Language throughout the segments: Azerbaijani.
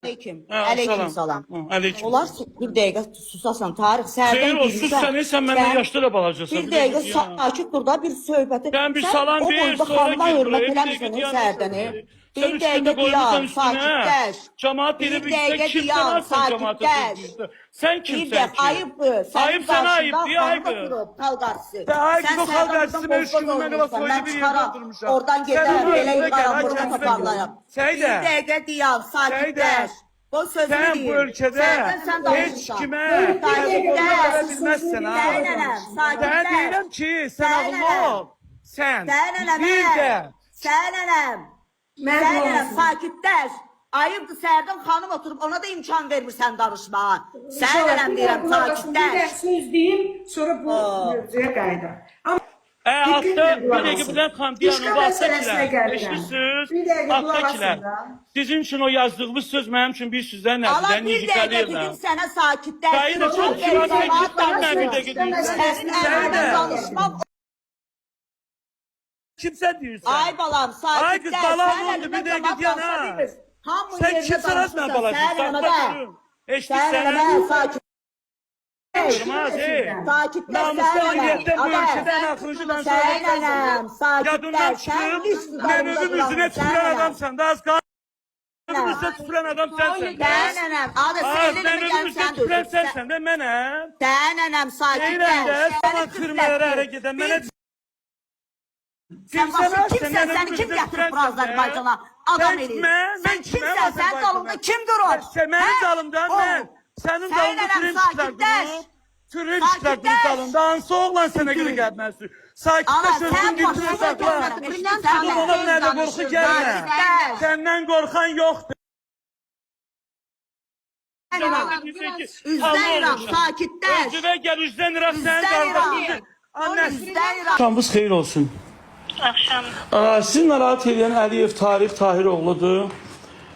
Aleyküm. Salam. Aleyküm salam. Aleyküm. Olar bir dəqiqə susasan Tarık sərdən Xeyr olsun sən məndən yaşlı da balacasan. Bir dəqiqə sakit dur da bir söhbəti. Sən bir salam ver, sonra xanıma gir hörmət buraya. eləmirsən sərdəni. Sən Bir üstünde dəqiqə koymuşsan diyar, üstüne. sakitləş. Cemaat Bir dedi dəqiqə kim diyar, sanarsan cemaate sakitləş. sözlüyüzde. Sen Bir kimsen dəqiqə ki? ayıbdır. Ayıp sana ayıp, niye ayıp? Xalq qarşısı. Ayıp bu xalq qarşısı mən 3 gün mənə bax soylu bir yerdə oturmuşam. Oradan gedərəm, belə yıqaram, burada Sən toparlayam. Səydə. Bir dəqiqə diyar, sakitləş. Bu sözünü Sen deyim. bu ülkede hiç kime Sakitləş. bilmezsen ha. Sənənəm, Ben sakitləş. deyirəm ki sen ağıllı ol. Sen Sənənəm, bir de Sənənəm. Sənənəm, sakitləş. Ayıbdır Sərdən xanım oturub ona da imkan vermirsən danışmağa. Sənənəm deyirəm, Bir sakitləş. söz deyim, sonra bu mövzuya qayıdar. Amma hatta bir ekibden kan diyanı İşgal bahsettiler. meselesine geldim. Eşlisiniz. Bir dakika Hattakiler. bulamazsın Sizin için o yazdığımız söz benim için bir sizden Allah nereden bir dəqiqə yıkalıyım dedim ben. sənə sakitləş. Dayı da çok kibar cidden ben bir de gideyim. Sənin əmrində danışmam. Kimse diyorsun. Ay balam, sakitləş. Ay kız, balam Sən oldu, bir əlindən dəqiqə camaat diyan, danışa ha. bilmir. Hamı Sen yerində kimsen danışırsan, atma balacığım. sənənəmə Sakla də. durun. Eşli Sənənəmə sen. sakitləş. Durmaz Sakitləş, Namusdan sənənəm. yerden bu ülkeden akırıcıdan sonra. Sənənəm, Yadından sakitləş. Sən çıkıp hiç menünün üzerine tüpüren adamsan. Daha az kanunun üzerine tüpüren adam sensin. Sənənəm, adı Az seyirli menünün gəlsən üzerine tüpüren sensin de menem. Sənənəm, Deyirəm də sakitləş. zaman kırmalara hareket eden mene. Sən başın kimsən, səni kim gətirib bu Azərbaycana adam eləyir? Sən kimsən, sən dalında kim durur? Mənim dalımdan mən. Sənin dalında türün işlər durur. Türün işlər durur dalında. Hansı oğlan sənə görə gəlməzdir? Sakitləş özün dindirə sakla. Bu ona mənə qorxu gəlmə. Səndən qorxan yoxdur. Üzdəyirəm, sakitləş. Özüvə gəl üzdən İraq sənin qardaşın. Üzdəyirəm. Akşamınız xeyir olsun. Akşam. Sizi narahat edən Əliyev Tarix Tahiroğludur.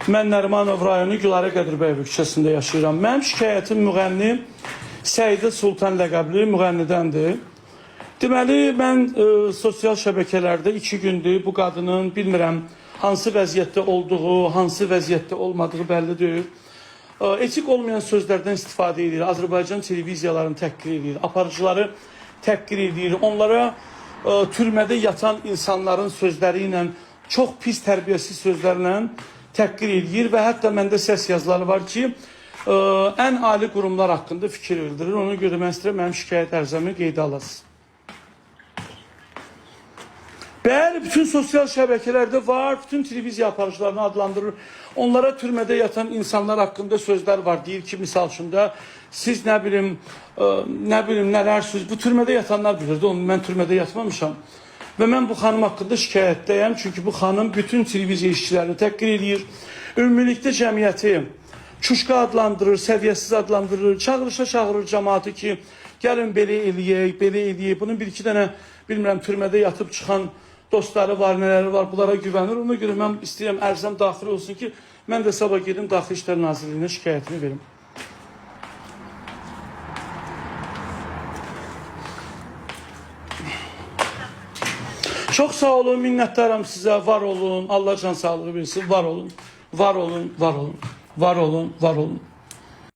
Mən Nərimanov rayonu Gülarə Qədirbəyov küçəsində yaşayıram. Mənim şikayətim müğənni Səidə Sultan ləqəbli müğənnidəndir. Deməli, mən sosial şəbəkələrdə 2 gündür bu qadının bilmirəm hansı vəziyyətdə olduğu, hansı vəziyyətdə olmadığı bəllidir. Etik olmayan sözlərdən istifadə edir. Azərbaycan televiziyalarını təhqir edir. Aparıcıları təhqir edir. Onlara türmədə yatan insanların sözləri ilə, çox pis tərbiyəsiz sözlərlə təhqir edir və hətta məndə səs yazıları var ki, ən ali qurumlar haqqında fikir bildirir. Ona görə mən istəyirəm mənim şikayət ərzəmi qeydə alasınız. Bəli, bütün sosial şəbəkələrdə var, bütün televiziya aparıcılarını adlandırır. Onlara türmədə yatan insanlar haqqında sözlər var. Deyir ki, misal üçün də siz nə bilim nələr söz. Bu türmədə yatanlar bilirdi, onu mən türmədə yatmamışam. Və mən bu xanım haqqında şikayətdəyəm. Çünki bu xanım bütün televiziya işçilərini təhqir edir. Ümumilikdə cəmiyyəti çuşqa adlandırır, səviyyəsiz adlandırır. Çağırışa çağırır cəmaatı ki, gəlin belə eləyək, belə eləyək. Bunun bir-iki dənə, bilmirəm, türmədə yatıb çıxan dostları var, nələri var, bunlara güvənir. Ona görə mən istəyirəm ərzəm daxil olsun ki, mən də sabah gedim Daxili İşlər Nazirliyinə şikayətimi verim. Çok sağ olun, minnettarım size. Var olun. Allah can sağlığı versin. Var olun. Var olun. Var olun. Var olun. Var olun.